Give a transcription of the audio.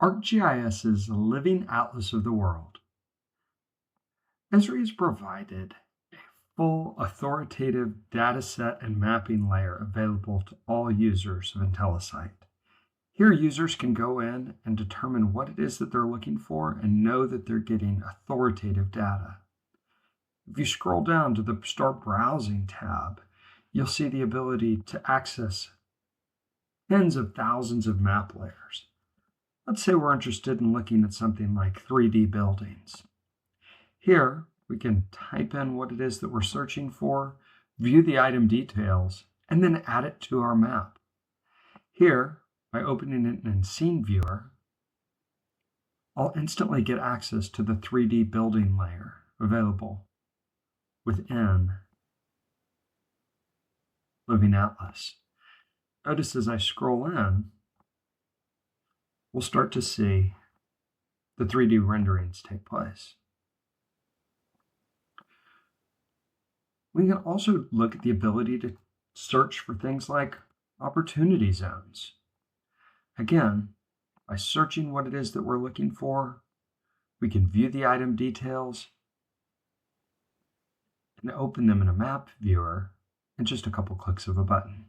ArcGIS's Living Atlas of the world. Esri has provided a full authoritative dataset and mapping layer available to all users of Intellisite. Here, users can go in and determine what it is that they're looking for and know that they're getting authoritative data. If you scroll down to the Start Browsing tab, you'll see the ability to access tens of thousands of map layers. Let's say we're interested in looking at something like 3D buildings. Here, we can type in what it is that we're searching for, view the item details, and then add it to our map. Here, by opening it in Scene Viewer, I'll instantly get access to the 3D building layer available within Living Atlas. Notice as I scroll in, we'll start to see the 3D renderings take place. We can also look at the ability to search for things like opportunity zones. Again, by searching what it is that we're looking for, we can view the item details and open them in a map viewer in just a couple clicks of a button.